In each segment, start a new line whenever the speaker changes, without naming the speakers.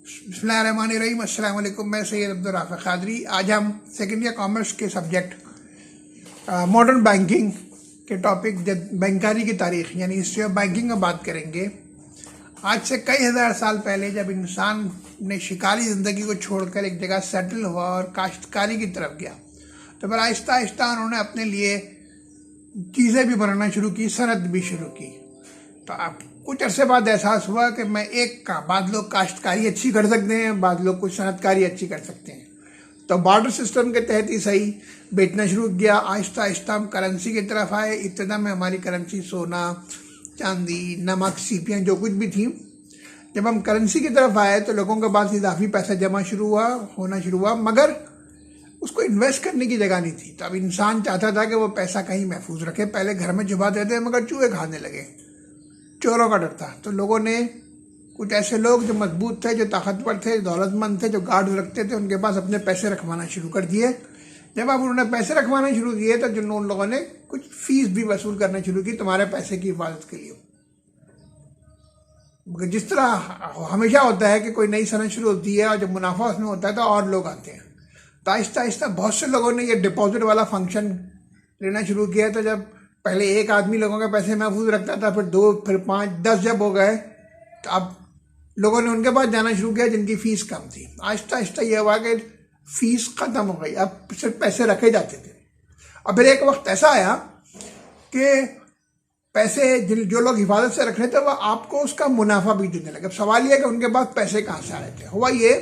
बिस्मिल्लाहिर्रहमानिर्रहीम। अस्सलाम वालेकुम। मैं सैयद अब्दुल राफ़िक़ क़ादरी। आज हम सेकेंड ईयर कॉमर्स के सब्जेक्ट मॉडर्न बैंकिंग के टॉपिक बैंकारी की तारीख़ यानी हिस्ट्री ऑफ बैंकिंग में बात करेंगे। आज से कई हज़ार साल पहले जब इंसान ने शिकारी ज़िंदगी को छोड़कर एक जगह सेटल हुआ और काश्तकारी की तरफ गया, तो फिर आहिस्ता आहिस्ता उन्होंने अपने लिए चीज़ें भी बनाना शुरू की, सनत भी शुरू की। तो अब कुछ अरसे बाद एहसास हुआ कि मैं बाद लोग काश्तकारी अच्छी कर सकते हैं, बाद लोग कुछ सनतकारी अच्छी कर सकते हैं। तो बार्टर सिस्टम के तहत ही सही बेचना शुरू किया। आहिस्ता आहिस्ता हम करेंसी की तरफ आए। इब्तिदा में हमारी करेंसी सोना, चांदी, नमक, सीपियाँ जो कुछ भी थी। जब हम करेंसी की तरफ आए तो लोगों के पास इजाफी पैसा जमा होना शुरू हुआ, मगर उसको इन्वेस्ट करने की जगह नहीं थी। तो अब इंसान चाहता था कि वो पैसा कहीं महफूज रखे। पहले घर में छुपा देते मगर चूहे खाने लगे, चोरों का डर था। तो लोगों ने, कुछ ऐसे लोग जो मजबूत थे, जो ताकतवर थे, दौलतमंद थे, जो गार्ड रखते थे, उनके पास अपने पैसे रखवाना शुरू कर दिए। जब अब उन्होंने पैसे रखवाना शुरू किए तो उन लोगों ने कुछ फीस भी वसूल करना शुरू की तुम्हारे पैसे की हिफाजत के लिए। जिस तरह हमेशा होता है कि कोई नई सनत शुरू होती है और जब मुनाफा उसमें होता है तो और लोग आते हैं। तो आहिस्ता आहिस्ता बहुत से लोगों ने ये डिपॉजिट वाला फंक्शन लेना शुरू किया। तो जब पहले एक आदमी लोगों के पैसे महफूज रखता था, फिर 2, फिर 5, 10 जब हो गए तो अब लोगों ने उनके पास जाना शुरू किया जिनकी फीस कम थी। आहिस्ता आहिस्ता यह हुआ कि फीस ख़त्म हो गई, अब सिर्फ पैसे रखे जाते थे। और फिर एक वक्त ऐसा आया कि पैसे जो लोग हिफाजत से रख रहे थे वह आपको उसका मुनाफा भी देने लगे। अब सवाल यह कि उनके पास पैसे कहाँ से आ रहे थे। हुआ ये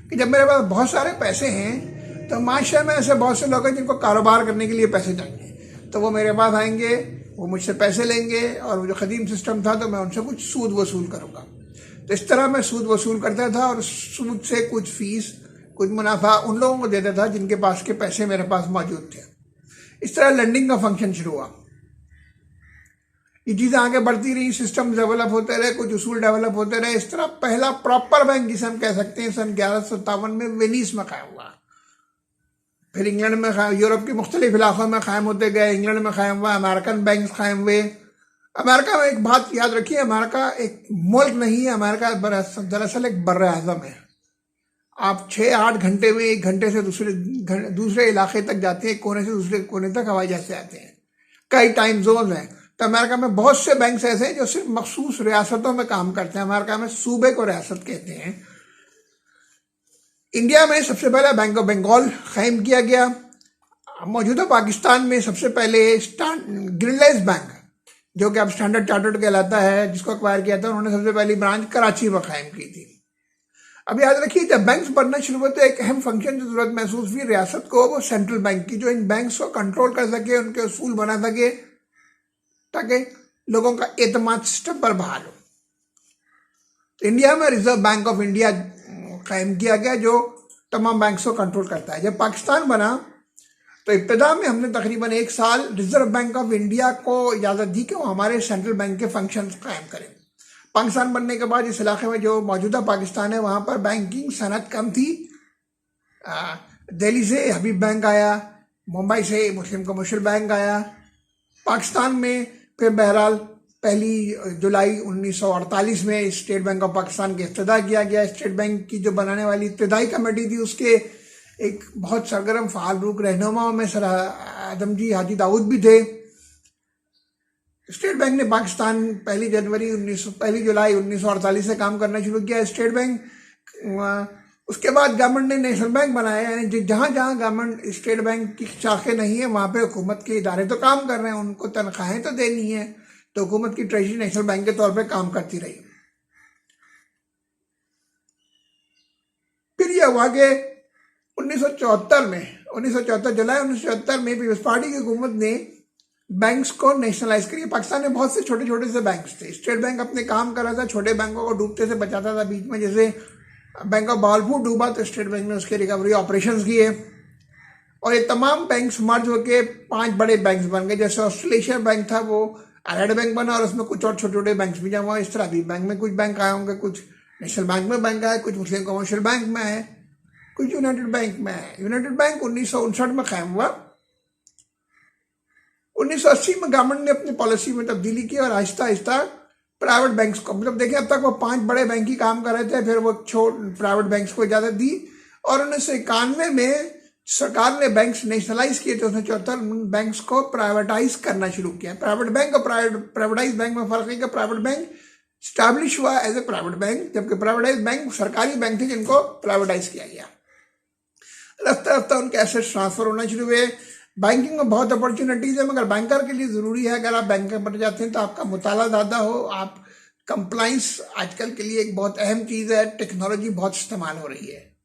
कि जब मेरे पास बहुत सारे पैसे हैं तो माशरे में ऐसे बहुत से लोग हैं जिनको कारोबार करने के लिए पैसे चाहिए, तो वो मेरे पास आएंगे, वो मुझसे पैसे लेंगे और वो जो कदीम सिस्टम था तो मैं उनसे कुछ सूद वसूल करूँगा। तो इस तरह मैं सूद वसूल करता था और सूद से कुछ फीस, कुछ मुनाफा उन लोगों को देता था जिनके पास के पैसे मेरे पास मौजूद थे। इस तरह लेंडिंग का फंक्शन शुरू हुआ। ये चीज़ें आगे बढ़ती रही, सिस्टम डेवलप होते रहे, कुछ उसूल डेवलप होते रहे। इस तरह पहला प्रॉपर बैंक जिसे हम कह सकते हैं सन 1157 में वेनिस में कायम हुआ। फिर इंग्लैंड में, यूरोप के मुख्तलिफ इलाकों में कायम होते गए। इंग्लैंड में कायम हुआ, अमेरिकन बैंक कायम हुए। अमेरिका में एक बात याद रखिए, अमेरिका एक मुल्क नहीं है, अमेरिका दरअसल एक बर्र आज़म है। आप 6-8 घंटे में, 1 घंटे से दूसरे इलाके तक जाते हैं, एक कोने से दूसरे कोने तक हवाई जहाज से आते हैं। कई टाइम जोन हैं। तो अमेरिका में बहुत से बैंक ऐसे हैं जो सिर्फ मखसूस रियासतों में काम करते हैं। अमेरिका में सूबे को रियासत कहते हैं। इंडिया में सबसे पहला बैंक ऑफ बंगाल कायम किया गया। मौजूदा पाकिस्तान में सबसे पहले ग्रिनलाइज बैंक, जो कि अब स्टैंडर्ड चार्टर्ड कहलाता है, जिसको एक्वायर किया था, उन्होंने सबसे पहली ब्रांच कराची में कायम की थी। अब याद रखिए, जब बैंक्स बनना शुरू हुए तो एक अहम फंक्शन की जरूरत महसूस हुई रियासत को, वो सेंट्रल बैंक की, जो इन बैंक्स को कंट्रोल कर सके, उनके उसूल बना सके, ताकि लोगों का एतमाद सिस्टम पर बहाल हो। तो इंडिया में रिजर्व बैंक ऑफ इंडिया कायम किया गया, जो तमाम बैंक्स को कंट्रोल करता है। जब पाकिस्तान बना तो इब्तिदा में हमने तकरीबन 1 साल रिजर्व बैंक ऑफ इंडिया को इजाज़त दी कि वो हमारे सेंट्रल बैंक के फंक्शन कायम करें। पाकिस्तान बनने के बाद इस इलाके में जो मौजूदा पाकिस्तान है वहाँ पर बैंकिंग सनत कम थी। दिल्ली से हबीब बैंक आया, मुंबई से मुस्लिम कमर्शियल बैंक आया। पाकिस्तान में फिर बहरहाल 1 जुलाई 1948 में स्टेट बैंक ऑफ पाकिस्तान का इफ्तिदा किया गया। स्टेट बैंक की जो बनाने वाली इब्तिदाई कमेटी थी, उसके एक बहुत सरगर्म फाल रूख रहनुमाओं में सर आदम जी हाजी दाऊद भी थे। स्टेट बैंक ने पाकिस्तान 1 जुलाई 1948 से काम करना शुरू किया। स्टेट बैंक, उसके बाद गवर्नमेंट ने नेशनल बैंक बनाया, यानी जहाँ जहाँ गवर्नमेंट स्टेट बैंक की शाखें नहीं है वहाँ पे हुकूमत के इदारे तो काम कर रहे हैं, उनको तनख्वाहें तो देनी है, तो हुकूमत की ट्रेजरी नेशनल बैंक के तौर पे काम करती रही। फिर यह हुआ कि 1974 जुलाई 1974 में पीपल्स पार्टी की हुकूमत ने बैंक्स को नेशनलाइज करिए। पाकिस्तान में बहुत से छोटे छोटे से बैंक्स थे। स्टेट बैंक अपने काम कर रहा था, छोटे बैंकों को डूबते से बचाता था। बीच में जैसे बैंक ऑफ बहावलपुर डूबा तो स्टेट बैंक ने उसके रिकवरी ऑपरेशंस किए और ये तमाम बैंक्स मर्ज होकर 5 बड़े बैंक्स बन गए। जैसे ऑस्ट्रेलिया बैंक था, वो एलाइड बैंक बना और उसमें कुछ और छोटे छोटे बैंक्स भी जमा हुए। इस तरह भी बैंक में कुछ बैंक आए होंगे, कुछ नेशनल बैंक में बैंक आए, कुछ मुस्लिम कमर्शियल बैंक में है, कुछ यूनाइटेड बैंक में है। यूनाइटेड बैंक 1959 में कायम हुआ। 1980 में गवर्नमेंट ने अपनी पॉलिसी में तब्दीली की और आहिस्ता आहिस्ता प्राइवेट बैंक्स को, मतलब देखिए अब तक वो 5 बड़े बैंक ही काम कर रहे थे, फिर वो प्राइवेट बैंक्स को इजाजत दी और 1991 में सरकार ने बैंक्स नेशनलाइज किए थे। 1974 बैंक्स को प्राइवेटाइज करना शुरू किया। प्राइवेट बैंक और प्राइवेटाइज बैंक में फर्क है कि प्राइवेट बैंक स्टैब्लिश हुआ एज ए प्राइवेट बैंक, जबकि प्राइवेटाइज बैंक सरकारी बैंक थे जिनको प्राइवेटाइज किया गया। रफ्ता रफ्ता उनके एसेट्स ट्रांसफर होना शुरू हुए। बैंकिंग में बहुत अपॉर्चुनिटीज है, मगर बैंकर के लिए जरूरी है अगर आप बैंकर बन जाते हैं तो आपका मुताला ज़्यादा हो। आप कंप्लाइंस आजकल के लिए एक बहुत अहम चीज़ है, टेक्नोलॉजी बहुत इस्तेमाल हो रही है।